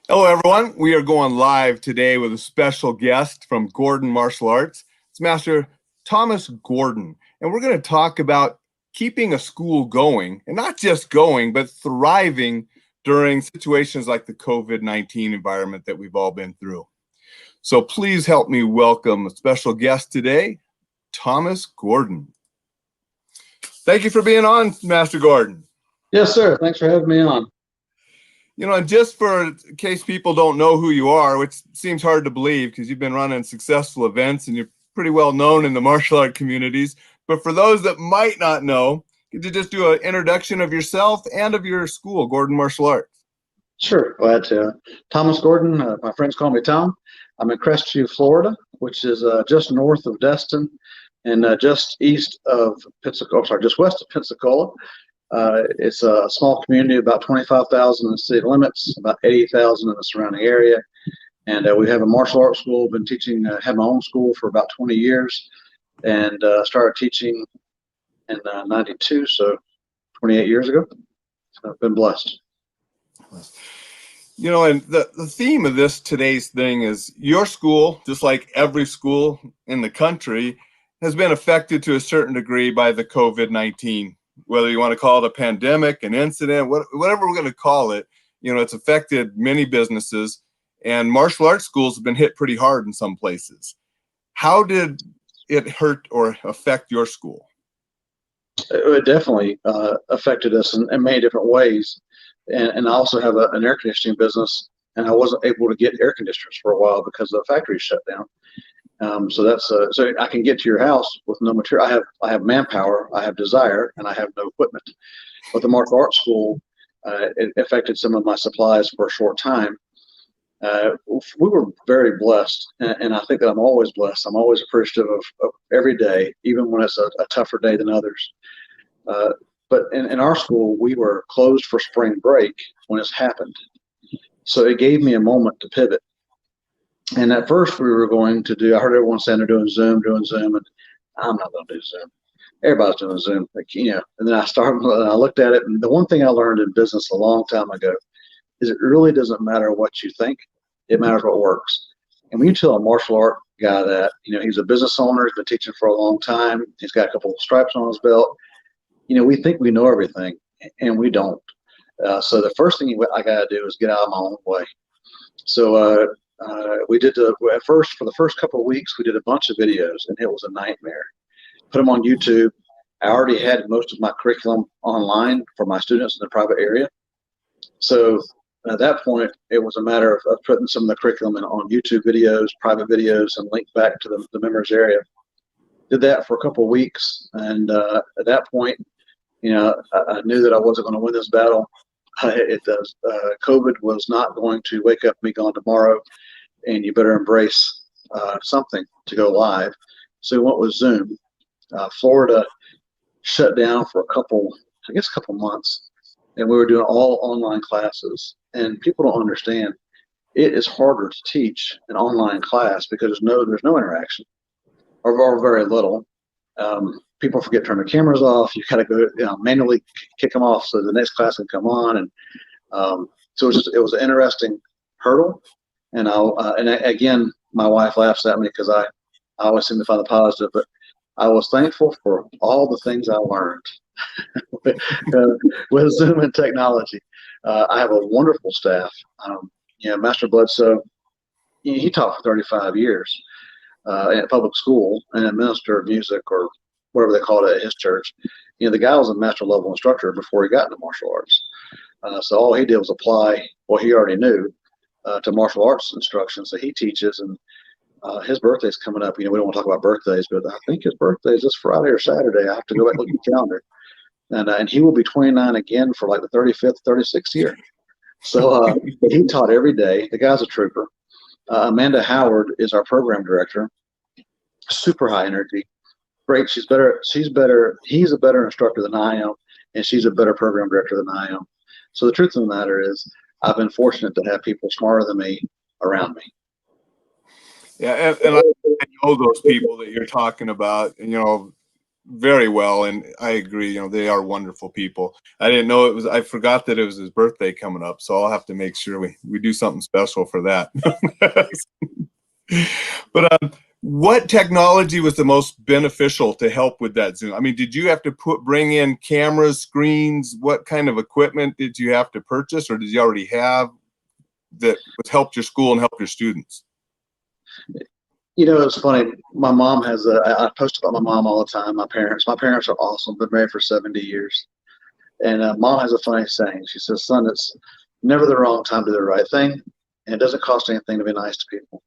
Hello, everyone. We are going live today with a special guest from Gordon Martial Arts. It's Master Thomas Gordon, and we're going to talk about keeping a school going, and not just going, but thriving during situations like the COVID-19 environment that we've all been through. So please help me welcome a special guest today, Thomas Gordon. Thank you for being on, Master Gordon. Yes, sir. Thanks for having me on. And just for in case people don't know who you are, which seems hard to believe because you've been running successful events and you're pretty well known in the martial art communities. But for those that might not know, could you just do an introduction of yourself and of your school, Gordon Martial Arts? Sure. Glad to. Thomas Gordon, my friends call me Tom. I'm in Crestview, Florida, which is just north of Destin and just east of Pensacola, sorry, just west of Pensacola. It's a small community, about 25,000 in the city limits, about 80,000 in the surrounding area. And we have a martial arts school. Been teaching, had my own school for about 20 years and started teaching in 92, so 28 years ago. So I've been blessed. And the theme of today's thing is your school, just like every school in the country, has been affected to a certain degree by the COVID-19, whether you want to call it a pandemic, an incident, whatever we're going to call it. It's affected many businesses, and martial arts schools have been hit pretty hard in some places. How did it hurt or affect your school? It definitely affected us in many different ways. And I also have an air conditioning business, and I wasn't able to get air conditioners for a while because the factory shut down. So that's so I can get to your house with no material. I have manpower, I have desire, and I have no equipment. But the martial arts school, it affected some of my supplies for a short time. We were very blessed, and I think that I'm always blessed. I'm always appreciative of every day, even when it's a tougher day than others. But in our school, we were closed for spring break when this happened. So it gave me a moment to pivot. And at first we were going to I heard everyone saying they're doing Zoom, and I'm not going to do Zoom. Everybody's doing Zoom, and then and I looked at it, and the one thing I learned in business a long time ago is it really doesn't matter what you think, it matters what works. And when you tell a martial art guy that, he's a business owner, he's been teaching for a long time, he's got a couple of stripes on his belt, we think we know everything, and we don't. So the first thing I got to do is get out of my own way. So we did for the first couple of weeks, we did a bunch of videos, and it was a nightmare. Put them on YouTube. I already had most of my curriculum online for my students in the private area. So at that point, it was a matter of putting some of the curriculum on YouTube videos, private videos, and link back to the members area. Did that for a couple of weeks, and at that point, I knew that I wasn't going to win this battle. COVID was not going to wake up and be gone tomorrow, and you better embrace something to go live. So we went with Zoom. Florida shut down for a couple months, and we were doing all online classes. And people don't understand, it is harder to teach an online class because there's no interaction, or very little. People forget to turn their cameras off. You got to go manually kick them off so the next class can come on. And so it was an interesting hurdle. And again, my wife laughs at me because I always seem to find the positive, but I was thankful for all the things I learned with Zoom and technology. I have a wonderful staff. Master Bledsoe, he taught for 35 years at public school and a minister of music, or whatever they call it at his church. The guy was a master level instructor before he got into martial arts. So all he did was apply what he already knew to martial arts instruction. So he teaches, and his birthday's coming up. We don't want to talk about birthdays, but I think his birthday is this Friday or Saturday. I have to go back and look at the calendar. And he will be 29 again for like the 35th, 36th year. So he taught every day. The guy's a trooper. Amanda Howard is our program director. Super high energy. Great. He's a better instructor than I am, and she's a better program director than I am. So the truth of the matter is, I've been fortunate to have people smarter than me around me. Yeah, and I know those people that you're talking about. very well, and I agree. You know, they are wonderful people. I didn't know it was. I forgot that it was his birthday coming up, so I'll have to make sure we do something special for that. But what technology was the most beneficial to help with that Zoom? I mean, did you have to bring in cameras, screens? What kind of equipment did you have to purchase, or did you already have that was helped your school and helped your students? You know, it's funny. My mom has I post about my mom all the time. My parents are awesome. Been married for 70 years. And mom has a funny saying. She says, son, it's never the wrong time to do the right thing. And it doesn't cost anything to be nice to people.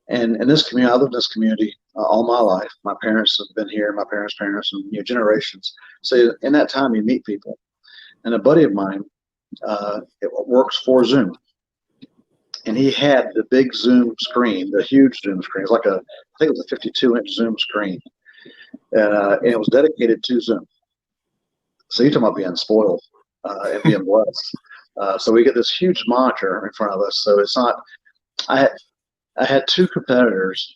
And in this community, I lived in this community all my life. My parents have been here, my parents' parents, and generations. So in that time, you meet people. And a buddy of mine it works for Zoom. And he had the big Zoom screen, the huge Zoom screen. It's like I think it was a 52-inch Zoom screen. And it was dedicated to Zoom. So you're talking about being spoiled and being blessed. So we get this huge monitor in front of us. So it's not, I had two competitors,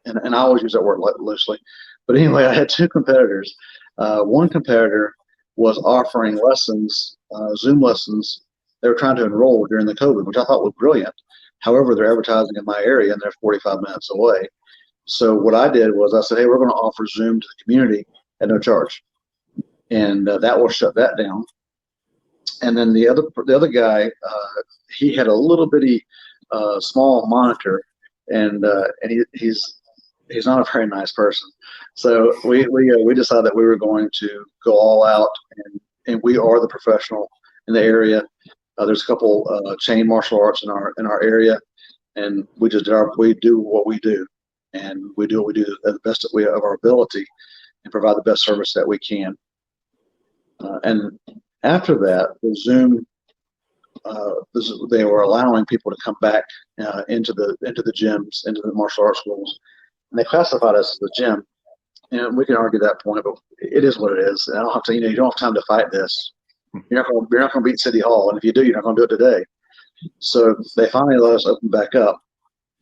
and I always use that word loosely. But anyway, I had two competitors. One competitor was offering lessons, Zoom lessons. They were trying to enroll during the COVID, which I thought was brilliant. However, they're advertising in my area, and they're 45 minutes away. So what I did was I said, hey, we're going to offer Zoom to the community at no charge. And that will shut that down. And then the other guy, he had a little bitty small monitor, and he's not a very nice person. So we decided that we were going to go all out, and we are the professional in the area. There's a couple chain martial arts in our area, and we do what we do, and we do what we do at the best of our ability, and provide the best service that we can. And after that, the Zoom, they were allowing people to come back into the gyms, into the martial arts schools, and they classified us as a gym. And we can argue that point, but it is what it is. And I don't have to, you don't have time to fight this. You're not going to beat City Hall, and if you do, you're not going to do it today. So they finally let us open back up.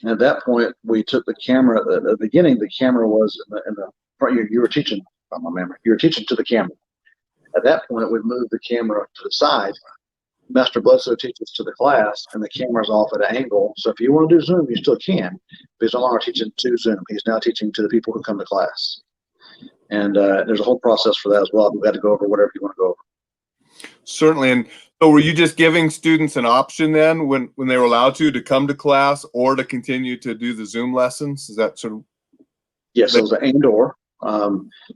And at that point, we took the camera. At the beginning, the camera was in the front. You were teaching, from my memory. You were teaching to the camera. At that point, we moved the camera to the side. Master Bledsoe teaches to the class, and the camera's off at an angle. So if you want to do Zoom, you still can. But he's no longer teaching to Zoom. He's now teaching to the people who come to class. And there's a whole process for that as well. We've got to go over whatever you want to go over. Certainly. And so were you just giving students an option then when they were allowed to come to class or to continue to do the Zoom lessons? Is that sort of? Yes, it was an and/or.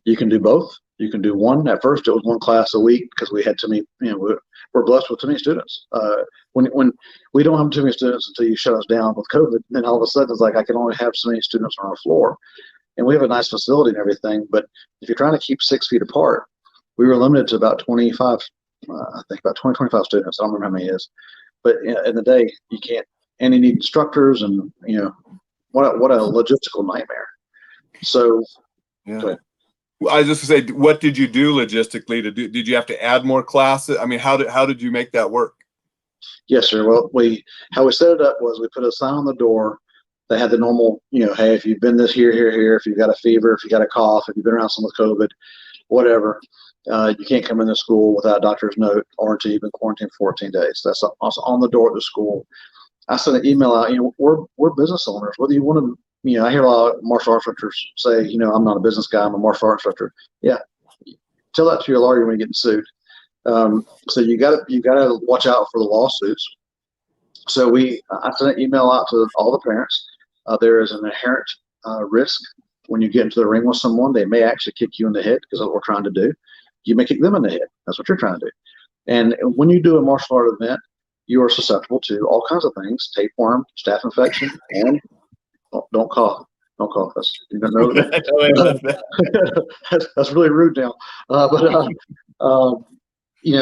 You can do both. You can do one. At first, it was one class a week because we had too many, we're blessed with too many students. When we don't have too many students until you shut us down with COVID, then all of a sudden it's like I can only have so many students on our floor. And we have a nice facility and everything, but if you're trying to keep 6 feet apart, we were limited to about 25, I think about 25 students. I don't remember how many it is. But in the day, you can't, and you need instructors, and what a logistical nightmare. So, yeah. I was just going to say, what did you do logistically to do? Did you have to add more classes? I mean, how did you make that work? Yes, sir. Well, how we set it up was we put a sign on the door. They had the normal, hey, if you've been this here, if you've got a fever, if you got a cough, if you've been around someone with COVID, whatever, you can't come into school without a doctor's note or until you've been quarantined for 14 days. That's also on the door at the school. I sent an email out. We're business owners. Whether you want to, I hear a lot of martial arts instructors say, I'm not a business guy. I'm a martial arts instructor. Yeah, tell that to your lawyer when you're getting sued. So you got to watch out for the lawsuits. So I sent an email out to all the parents. There is an inherent risk when you get into the ring with someone. They may actually kick you in the head because that's what we're trying to do. You may kick them in the head. That's what you're trying to do. And when you do a martial art event, you are susceptible to all kinds of things: tapeworm, staph infection, and don't cough. Don't cough. That's that's really rude now.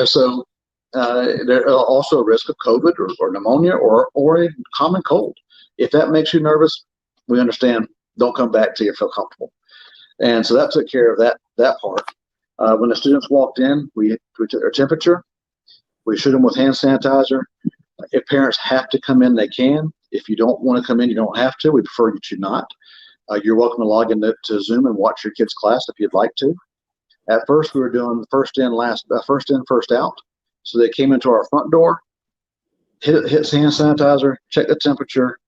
So there's also a risk of COVID or pneumonia or a common cold. If that makes you nervous, we understand. Don't come back till you feel comfortable. And so that took care of that part. When the students walked in, we took their temperature. We shoot them with hand sanitizer. If parents have to come in, they can. If you don't want to come in, you don't have to. We prefer you to not. You're welcome to log into Zoom and watch your kids' class if you'd like to. At first, we were doing first in, first out. So they came into our front door, hit hand sanitizer, check the temperature.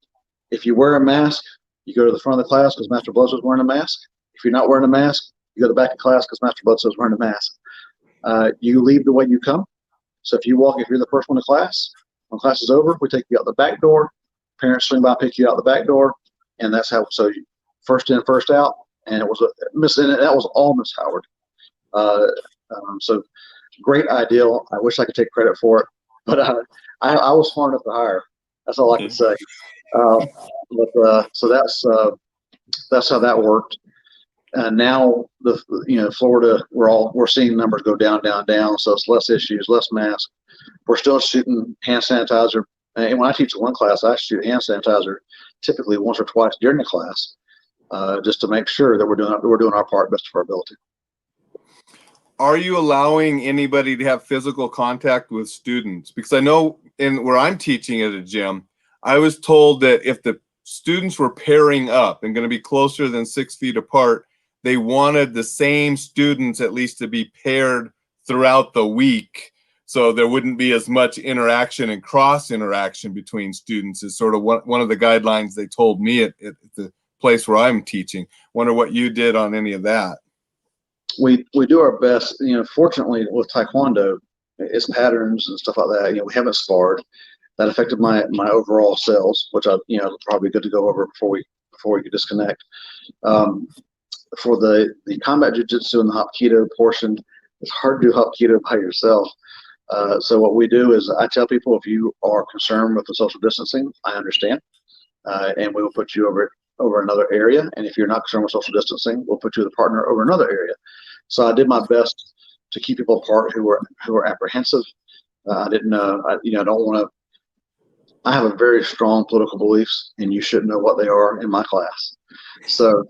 If you wear a mask, you go to the front of the class because Master Bloods was wearing a mask. If you're not wearing a mask, you go to the back of class because Master Bloods was wearing a mask. You leave the way you come. So if you're the first one to class, when class is over, we take you out the back door. Parents swing by, pick you out the back door, and that's how. So first in, first out, and it was that was all Miss Howard. So great ideal. I wish I could take credit for it, but I was smart enough to hire. That's all I can say. So that's how that worked. Now Florida, we're seeing numbers go down. So it's less issues, less masks. We're still shooting hand sanitizer. And when I teach one class, I shoot hand sanitizer typically once or twice during the class, just to make sure that we're doing our part best of our ability. Are you allowing anybody to have physical contact with students? Because I know where I'm teaching at a gym, I was told that if the students were pairing up and going to be closer than 6 feet apart, they wanted the same students at least to be paired throughout the week, so there wouldn't be as much interaction and cross interaction between students. Is sort of one of the guidelines they told me at the place where I'm teaching. Wonder what you did on any of that. We do our best. Fortunately with Taekwondo, it's patterns and stuff like that. We haven't sparred. That affected my overall sales, which probably good to go over before we disconnect. For the combat jiu-jitsu and the Hapkido portion, it's hard to do Hapkido by yourself. So what we do is I tell people, if you are concerned with the social distancing, I understand, and we will put you over another area. And if you're not concerned with social distancing, we'll put you with a partner over another area. So I did my best to keep people apart who were apprehensive. I didn't I don't want to. I have a very strong political beliefs, and you shouldn't know what they are in my class. So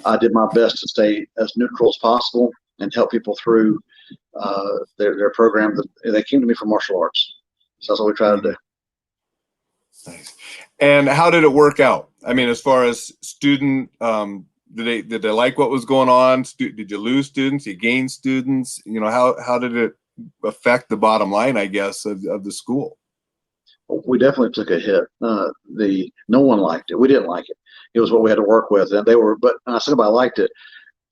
I did my best to stay as neutral as possible and help people through their program. They came to me for martial arts, so that's what we try to do. Nice. And how did it work out? I mean, as far as student, did they like what was going on? Did you lose students? You gain students? How did it affect the bottom line, I guess, of the school? We definitely took a hit. No one liked it. We didn't like it. It was what we had to work with, and but I said, I liked it.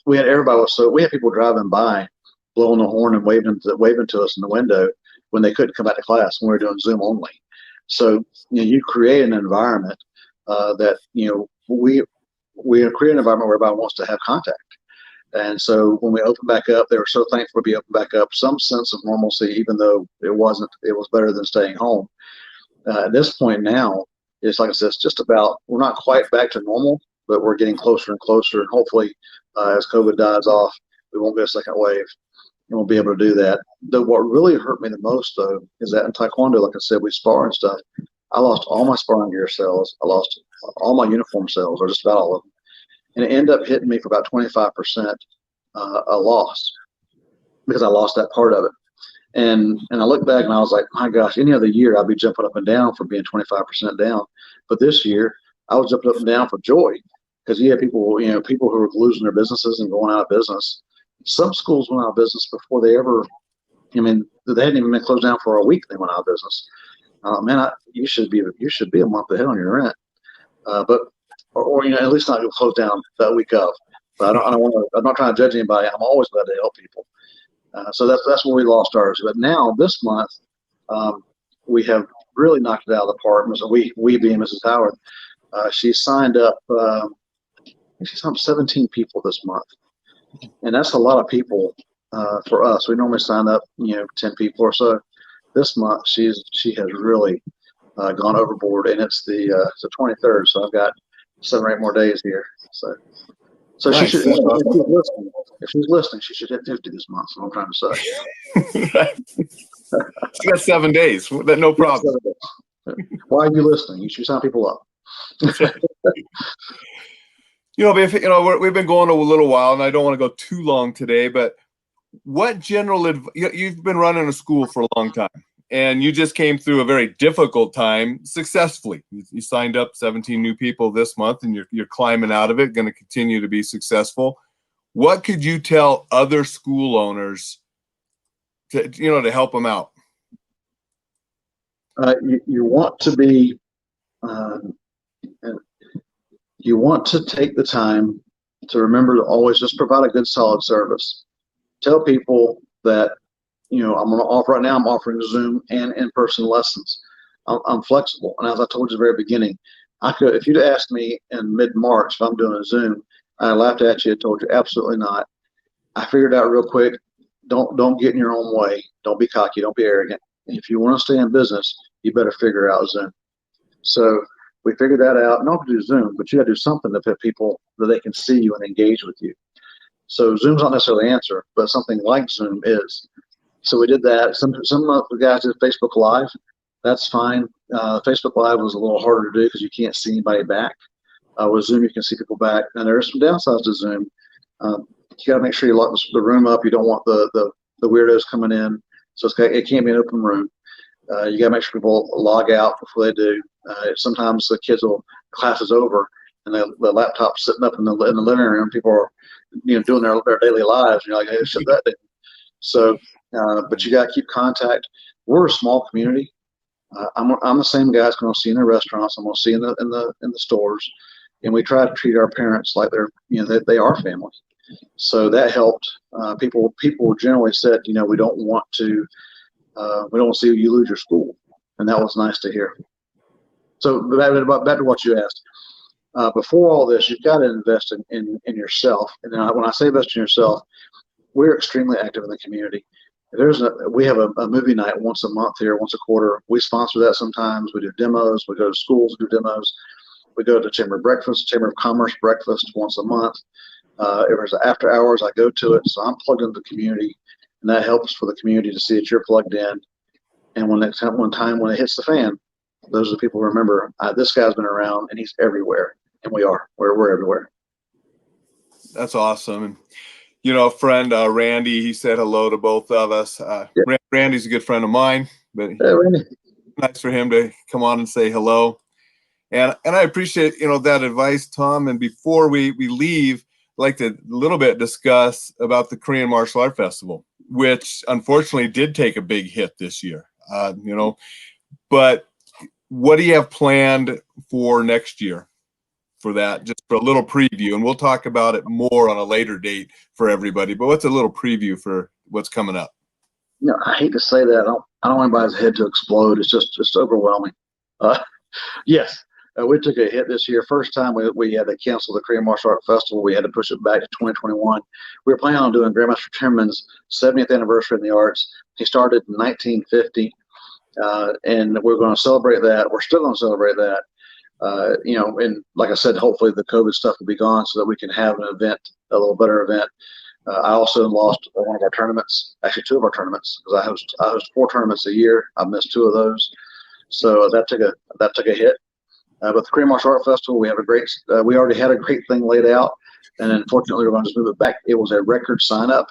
We had people driving by, blowing the horn and waving to us in the window when they couldn't come back to class when we were doing Zoom only. So you create an environment that we create an environment where everybody wants to have contact. And so when we opened back up, they were so thankful to be open back up. Some sense of normalcy, even though it was better than staying home. At this point now, it's like I said, it's just about, we're not quite back to normal, but we're getting closer and closer. And hopefully, as COVID dies off, we won't get a second wave, and we'll be able to do that. Though what really hurt me the most, though, is that in Taekwondo, like I said, we spar and stuff. I lost all my sparring gear sales. I lost all my uniform sales, or just about all of them. And it ended up hitting me for about 25% a loss, because I lost that part of it. And I look back and I was like, my gosh, any other year I'd be jumping up and down for being 25% down. But this year I was jumping up and down for joy, because you had people who were losing their businesses and going out of business. Some schools went out of business before they hadn't even been closed down for a week. They went out of business. Man, you should be a month ahead on your rent, but at least not close down that week of. But I'm not trying to judge anybody. I'm always glad to help people. So that's where we lost ours. But now this month, we have really knocked it out of the park. So we being Mrs. Howard, she signed up. She signed up 17 people this month, and that's a lot of people for us. We normally sign up 10 people or so. This month she has really gone overboard, and it's the 23rd. So I've got 7 or 8 more days here. So nice. She should, if she's listening, she should hit 50 this month. So I'm trying to say. She got 7 days. No problem. Why are you listening? You should sign people up. We've been going a little while, and I don't want to go too long today. But what general advice? You've been running a school for a long time, and you just came through a very difficult time successfully. You signed up 17 new people this month, and you're climbing out of it, going to continue to be successful. what could you tell other school owners to help them out? You want to be, um, you want to take the time to remember to always just provide a good, solid service. Tell people that, I'm going to offer right now, I'm offering Zoom and in-person lessons. I'm flexible. And as I told you at the very beginning, if you'd asked me in mid-March if I'm doing a Zoom, I laughed at you and told you absolutely not. I figured out real quick, don't get in your own way. Don't be cocky. Don't be arrogant. If you want to stay in business, you better figure out Zoom. So we figured that out. Not to do Zoom, but you got to do something to put people that they can see you and engage with you. So Zoom's not necessarily the answer, but something like Zoom is. So we did that. Some of the guys did Facebook Live. That's fine. Facebook Live was a little harder to do because you can't see anybody back. With Zoom, you can see people back. And there are some downsides to Zoom. You got to make sure you lock the room up. You don't want the weirdos coming in. So it can't be an open room. You got to make sure people log out before they do. Sometimes the class is over and the laptop's sitting up in the living room. People are doing their daily lives. And you're like, hey, shut that down. So, but you got to keep contact. We're a small community. I'm the same guys going to see in the restaurants. I'm going to see in the stores, and we try to treat our parents like they're they are family. So that helped. People generally said, we don't want to see you lose your school, and that was nice to hear. So back to what you asked. Before all this, you've got to invest in yourself. And when I say invest in yourself, we're extremely active in the community. We have a movie night once a month here, once a quarter. We sponsor that sometimes. We do demos. We go to schools, do demos. We go to Chamber of Commerce breakfast once a month. If there's after hours, I go to it. So I'm plugged into the community, and that helps for the community to see that you're plugged in. And when it hits the fan, those are the people who remember, this guy's been around and he's everywhere. And we're everywhere. That's awesome. And, friend Randy, he said hello to both of us. Yeah. Randy's a good friend of mine, but Randy. Nice for him to come on and say hello. And I appreciate, that advice, Tom. And before we leave, I'd like to a little bit discuss about the Korean Martial Art Festival, which unfortunately did take a big hit this year, but what do you have planned for next year for that? Just for a little preview, and we'll talk about it more on a later date for everybody, but what's a little preview for what's coming up? I hate to say that. I don't want anybody's head to explode. It's just overwhelming. Yes, we took a hit this year. First time we had to cancel the Korean Martial Art Festival. We had to push it back to 2021. We were planning on doing Grandmaster Timmerman's 70th anniversary in the arts. He started in 1950, and we're going to celebrate that. We're still going to celebrate that. And like I said, hopefully the COVID stuff will be gone so that we can have an event, a little better event. I also lost one of our tournaments, actually two of our tournaments, because I host 4 tournaments a year. I missed 2 of those, so that took a hit. But the Korean Martial Art Festival, we already had a great thing laid out, and unfortunately we're going to just move it back. It was a record sign up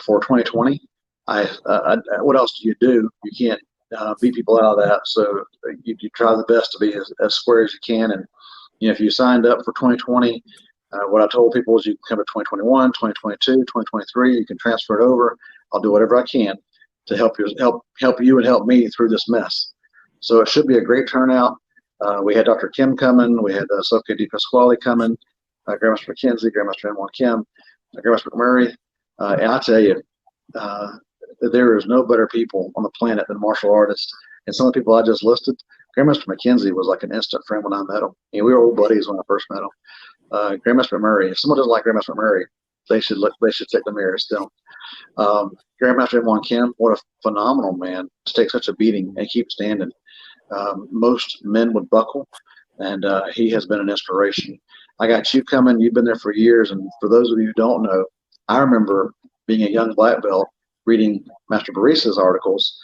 for 2020. What else do? You can't beat people out of that. So you try the best to be as square as you can. And if you signed up for 2020, what I told people is you can come to 2021, 2022, 2023. You can transfer it over. I'll do whatever I can to help you and help me through this mess. So it should be a great turnout. We had Dr. Kim coming. We had Soke Di Pasquale coming. Grandmaster McKenzie, Grandmaster M1 Kim, Grandmaster McMurray. And I tell you, there is no better people on the planet than martial artists. And some of the people I just listed, Grandmaster McKenzie was like an instant friend when I met him. We were old buddies when I first met him. Grandmaster Murray. If someone doesn't like Grandmaster Murray, they should take the mirror still. Grandmaster M1 Kim, what a phenomenal man to take such a beating and keep standing. Most men would buckle, and he has been an inspiration. I got you coming. You've been there for years, and for those of you who don't know, I remember being a young black belt reading Master Burrese's articles,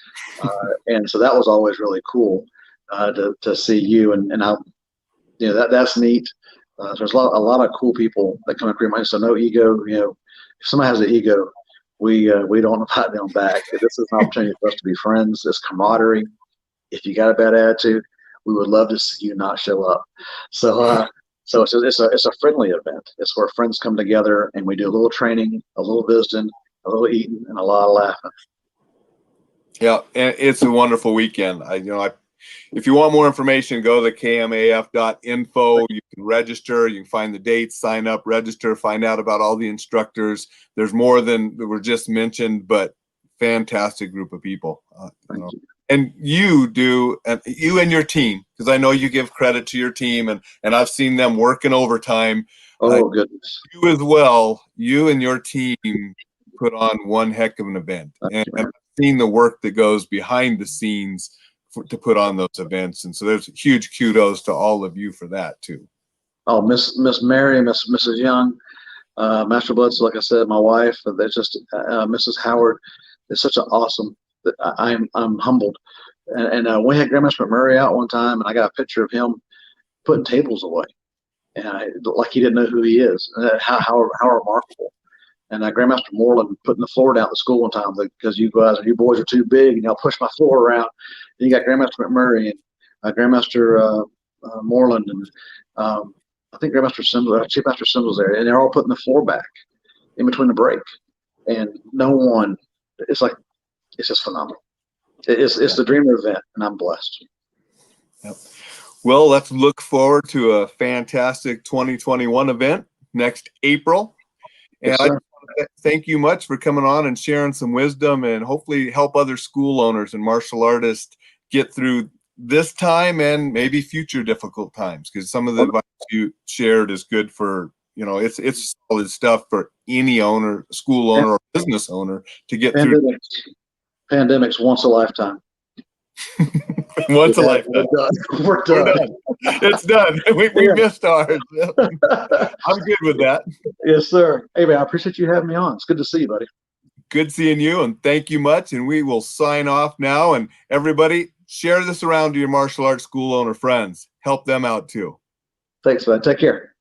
and so that was always really cool to see you. And I, that's neat. There's a lot of cool people that come in Korean. So no ego. If somebody has an ego, we don't invite them back. This is an opportunity for us to be friends. This camaraderie. If you got a bad attitude, we would love to see you not show up. So So it's a friendly event. It's where friends come together and we do a little training, a little visiting, a little eating, and a lot of laughing. Yeah, and it's a wonderful weekend. If you want more information, go to kmaf.info. You can register. You can find the dates, sign up, register, find out about all the instructors. There's more than were just mentioned, but fantastic group of people. Thank you. And you do, and you and your team, because I know you give credit to your team, and I've seen them working overtime. Oh, goodness. You as well, you and your team put on one heck of an event. And I've seen the work that goes behind the scenes to put on those events. And so there's huge kudos to all of you for that too. Oh, Miss Mary, Mrs. Young, Master Bloods, like I said, my wife, there's just Mrs. Howard. It's such an awesome, I'm humbled. And we had Grandmaster McMurray out one time, and I got a picture of him putting tables away. And like he didn't know who he is. How remarkable. And Grandmaster Moreland putting the floor down at the school one time because you boys are too big and y'all push my floor around. And you got Grandmaster McMurray and Grandmaster Moreland and I think Grandmaster Sims, Chief Master Sims was there, and they're all putting the floor back in between the break. And no one, it's just phenomenal. It's the dream event, and I'm blessed. Yep. Well, let's look forward to a fantastic 2021 event next April. And Yes, I want to thank you much for coming on and sharing some wisdom and hopefully help other school owners and martial artists get through this time and maybe future difficult times, because some of the advice you shared is good for, it's solid stuff for any owner, school owner or business owner to get through. Pandemics once a lifetime. Once a lifetime. We're done. It's done. We missed ours. I'm good with that. Yes, sir. Hey, man, I appreciate you having me on. It's good to see you, buddy. Good seeing you, and thank you much. And we will sign off now. And everybody, share this around to your martial arts school owner friends. Help them out too. Thanks, bud. Take care.